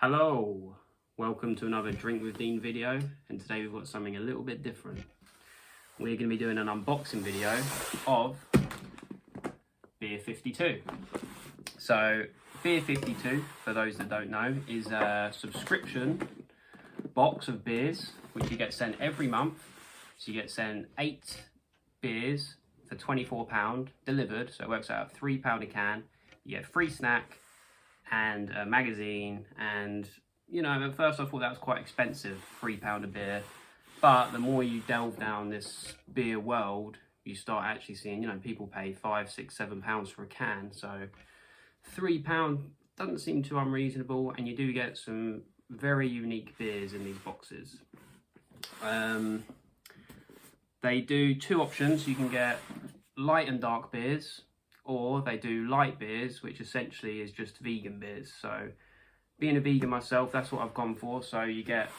Hello, welcome to another Drink with Dean video, and today we've got something a little bit different. We're going to be doing an unboxing video of Beer 52. So Beer 52, for those that don't know, is a subscription box of beers which you get sent every month. So you get sent 8 beers for £24 delivered, so it works out at £3 a can. You get a free snack and a magazine, and you know, at first I thought that was quite expensive, £3 a beer, but the more you delve down this beer world, you start actually seeing, you know, people pay £5, £6, £7 for a can, so £3 doesn't seem too unreasonable, and you do get some very unique beers in these boxes. They do 2 options. You can get light and dark beers, or they do light beers, which essentially is just vegan beers. So being a vegan myself, that's what I've gone for. So you get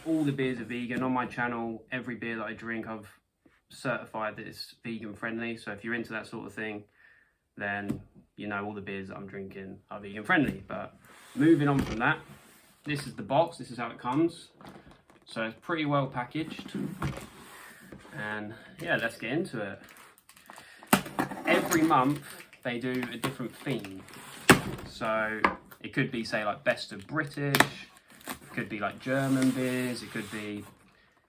all the beers are vegan. On my channel, every beer that I drink, I've certified that it's vegan friendly. So if you're into that sort of thing, then you know all the beers that I'm drinking are vegan friendly. But moving on from that, this is the box, this is how it comes. So it's pretty well packaged. And yeah, let's get into it. Every month they do a different theme. So it could be, say, like best of British, it could be like German beers, it could be,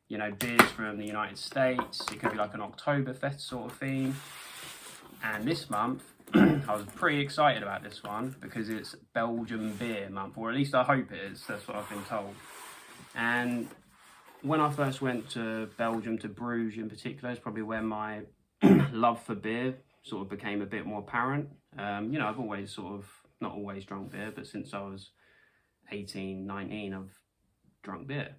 you know, beers from the United States, it could be like an Oktoberfest sort of theme. And this month, I was pretty excited about this one because it's Belgium beer month, or at least I hope it is, that's what I've been told. And when I first went to Belgium, to Bruges in particular, is probably where my love for beer sort of became a bit more apparent. You know, I've always sort of, not always drunk beer, but since I was 18, 19, I've drunk beer.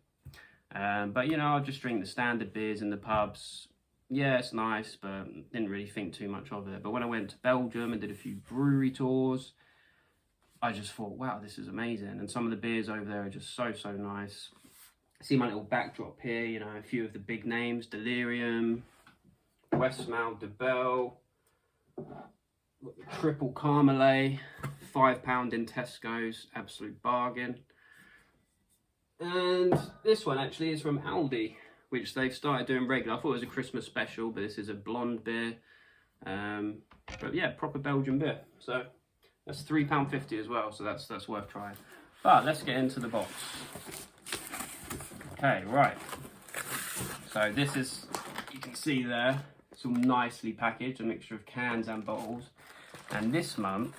But you know, I just drink the standard beers in the pubs. Yeah, it's nice, but didn't really think too much of it. But when I went to Belgium and did a few brewery tours, I just thought, wow, this is amazing. And some of the beers over there are just so nice. See my little backdrop here, you know, a few of the big names: Delirium, Westmalle, De Bell, Triple Carmelet, £5 in Tesco's, absolute bargain. And this one actually is from Aldi, which they've started doing regular. I thought it was a Christmas special, but this is a blonde beer. But yeah, proper Belgian beer. So that's £3.50 as well, so that's worth trying. But let's get into the box. Okay, right. So this is, you can see there, it's all nicely packaged, a mixture of cans and bottles. And this month,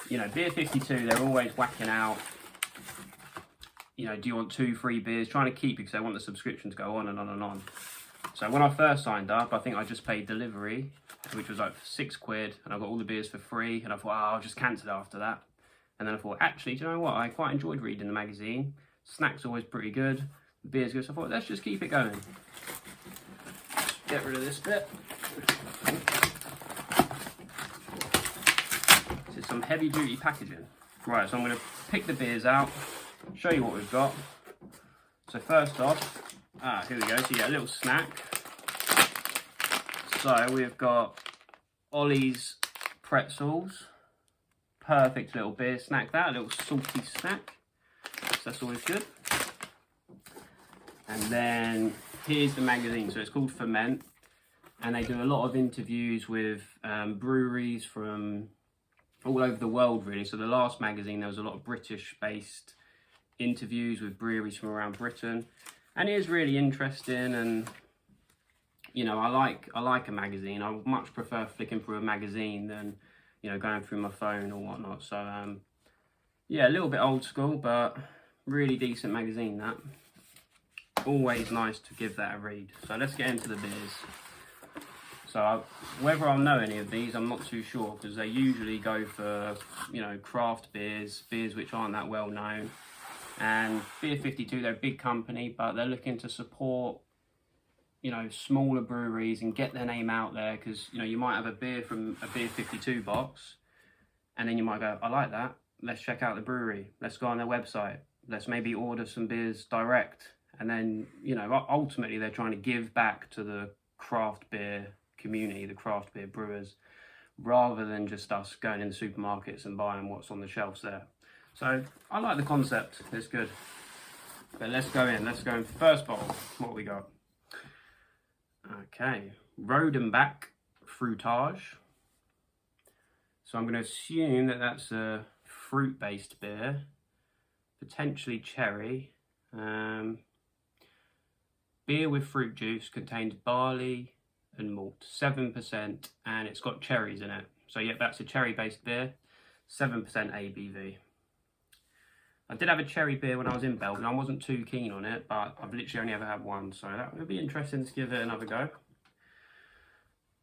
you know, Beer 52, they're always whacking out, you know, do you want 2 free beers? Trying to keep it because they want the subscription to go on and on and on. So when I first signed up, I think I just paid delivery, which was like £6, and I got all the beers for free. And I thought, oh, I'll just cancel it after that. And then I thought, actually, do you know what? I quite enjoyed reading the magazine. Snacks always pretty good. The beer's good. So I thought, let's just keep it going. Get rid of this bit. This is some heavy duty packaging. Right, so I'm going to pick the beers out, show you what we've got. So first off, here we go. So you get a little snack. So we've got Ollie's pretzels. Perfect little beer snack, that, a little salty snack. So that's always good. And then here's the magazine. So it's called Ferment, and they do a lot of interviews with breweries from all over the world, really. So the last magazine, there was a lot of British-based interviews with breweries from around Britain, and it is really interesting. And you know, I like a magazine. I would much prefer flicking through a magazine than, you know, going through my phone or whatnot. So yeah, a little bit old school, but really decent magazine, that. Always nice to give that a read. So let's get into the beers. So whether I'll know any of these, I'm not too sure, because they usually go for, you know, craft beers, beers which aren't that well known. And Beer 52, they're a big company, but they're looking to support, you know, smaller breweries and get their name out there, because, you know, you might have a beer from a Beer 52 box, and then you might go, I like that, let's check out the brewery, let's go on their website, let's maybe order some beers direct. And then, you know, ultimately they're trying to give back to the craft beer community, the craft beer brewers, rather than just us going in the supermarkets and buying what's on the shelves there. So I like the concept, it's good. But let's go in first bottle. What we got? Okay, Rodenbach Fruitage. So I'm going to assume that that's a fruit-based beer, potentially cherry. Beer with fruit juice, contains barley and malt, 7%, and it's got cherries in it. So yeah, that's a cherry-based beer, 7% ABV. I did have a cherry beer when I was in Belgium. I wasn't too keen on it, but I've literally only ever had one, so that would be interesting to give it another go.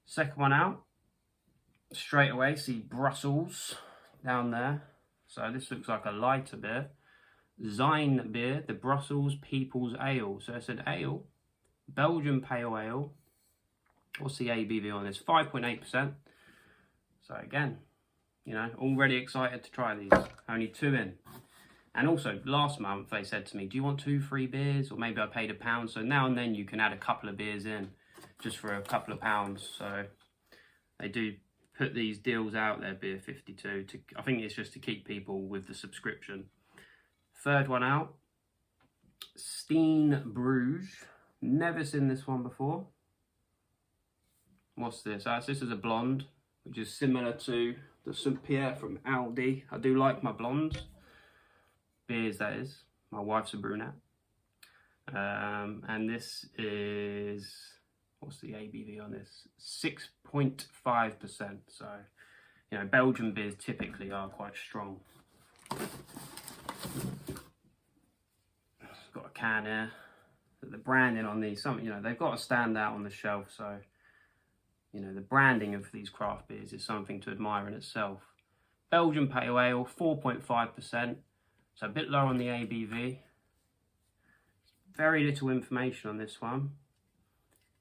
Second one out, straight away see Brussels down there. So this looks like a lighter beer. Zijn beer, the Brussels People's Ale. So it's an ale, Belgian Pale Ale. What's the ABV on this? 5.8%. So again, you know, already excited to try these. Only 2 in. And also, last month they said to me, do you want 2 free beers? Or maybe I paid £1. So now and then you can add a couple of beers in just for a couple of pounds. So they do put these deals out there, Beer 52. I think it's just to keep people with the subscription. Third one out, Steen Bruges. Never seen this one before. What's this? This is a blonde, which is similar to the St. Pierre from Aldi. I do like my blondes. Beers, that is. My wife's a brunette. And this is, what's the ABV on this? 6.5%. So, you know, Belgian beers typically are quite strong. Got a can here. The branding on these, you know, they've got to stand out on the shelf. So, you know, the branding of these craft beers is something to admire in itself. Belgian Pale Ale, 4.5%. So a bit low on the ABV. Very little information on this one.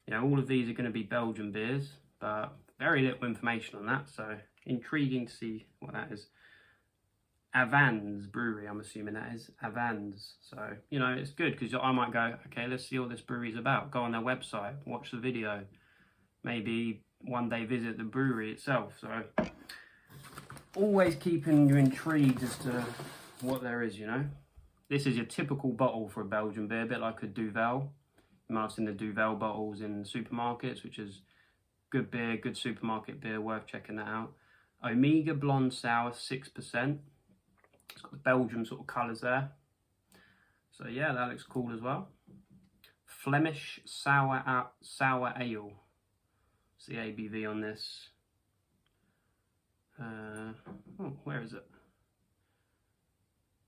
You know, all of these are going to be Belgian beers, but very little information on that. So intriguing to see what that is. Avans Brewery, I'm assuming that is. Avans. So, you know, it's good because I might go, okay, let's see what this brewery's about. Go on their website, watch the video. Maybe one day visit the brewery itself. So always keeping you intrigued as to what there is, you know. This is your typical bottle for a Belgian beer, a bit like a Duvel. You might have seen the Duvel bottles in supermarkets, which is good beer, good supermarket beer, worth checking that out. Omega Blonde Sour, 6%. It's got the Belgium sort of colours there. So yeah, that looks cool as well. Flemish Sour Ale. What's the ABV on this? Where is it?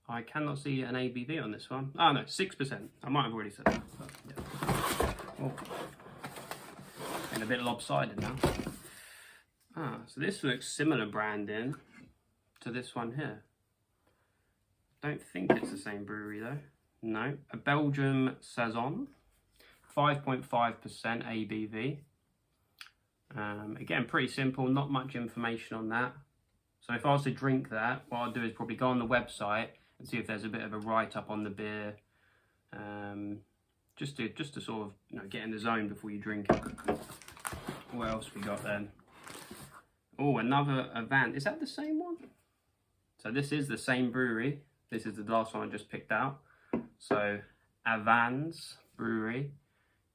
I cannot see an ABV on this one. Oh no, 6%. I might have already said that. But, yeah. Oh. And a bit lopsided now. So this looks similar branding to this one here. Don't think it's the same brewery though. No, a Belgium Saison, 5.5% ABV. Again, pretty simple, not much information on that. So if I was to drink that, what I'll do is probably go on the website and see if there's a bit of a write-up on the beer, just to sort of, you know, get in the zone before you drink it. What else we got then? Oh, another Avant. Is that the same one? So this is the same brewery. This is the last one I just picked out. So Avans Brewery,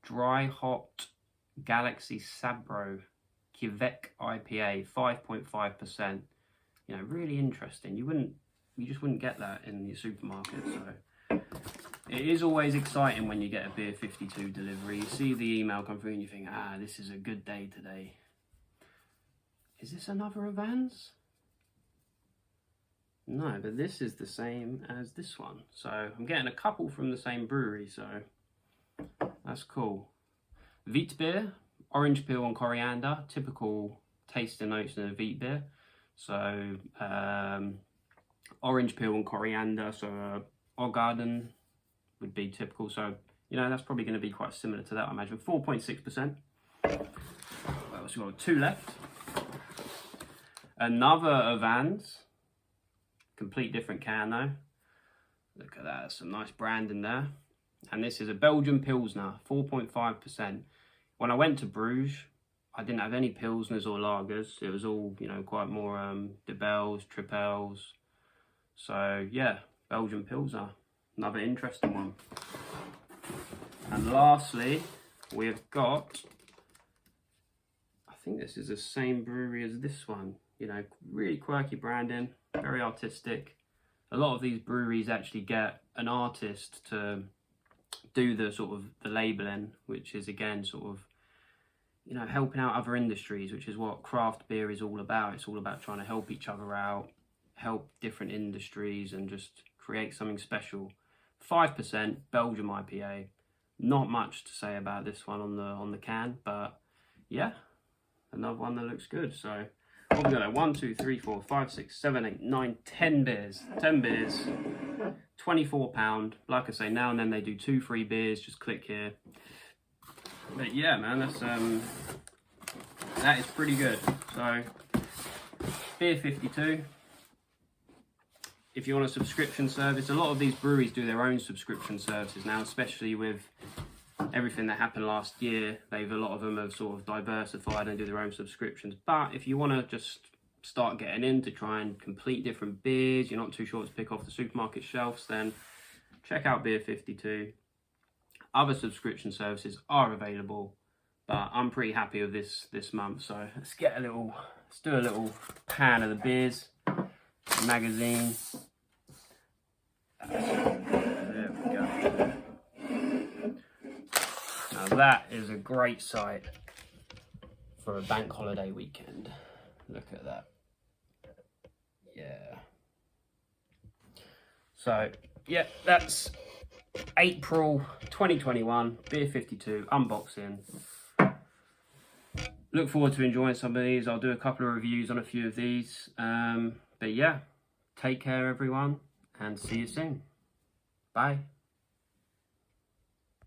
Dry Hot Galaxy Sabro Quebec IPA, 5.5%. You know, really interesting. You just wouldn't get that in your supermarket. So it is always exciting when you get a Beer 52 delivery. You see the email come through and you think, this is a good day today. Is this another Avans? No, but this is the same as this one. So I'm getting a couple from the same brewery, so that's cool. Wheat beer, orange peel and coriander, typical taste and notes in a wheat beer. So orange peel and coriander, so Ogarden would be typical. So, you know, that's probably going to be quite similar to that, I imagine. 4.6%. What else we got? 2 left. Another Avans. Complete different can though. Look at that, some nice branding there. And this is a Belgian Pilsner, 4.5%. When I went to Bruges, I didn't have any Pilsners or lagers. It was all, you know, quite more Debels, Tripels, So yeah, Belgian Pilsner, another interesting one. And lastly, we've got, I think this is the same brewery as this one. You know, really quirky branding, very artistic. A lot of these breweries actually get an artist to do the sort of the labeling, which is again sort of, you know, helping out other industries, which is what craft beer is all about. It's all about trying to help each other out, help different industries, and just create something special. 5% Belgium IPA. Not much to say about this one on the can, but yeah, another one that looks good. So what have we got? 1, 2, 3, 4, 5, 6, 7, 8, 9, 10 beers. 10 beers, £24. Like I say, now and then they do 2 free beers. Just click here. But yeah, man, that is pretty good. So beer 52. If you want a subscription service, a lot of these breweries do their own subscription services now, especially with everything that happened last year. A lot of them have sort of diversified and do their own subscriptions. But if you want to just start getting in to try and complete different beers, you're not too sure what to pick off the supermarket shelves, then check out Beer 52. Other subscription services are available, but I'm pretty happy with this month. So let's do a little pan of the beers. Magazine. There we go. Now that is a great sight for a bank holiday weekend. Look at that. Yeah. So yeah, that's April 2021 Beer 52 unboxing. Look forward to enjoying some of these. I'll do a couple of reviews on a few of these. But yeah, take care everyone, and see you soon. Bye.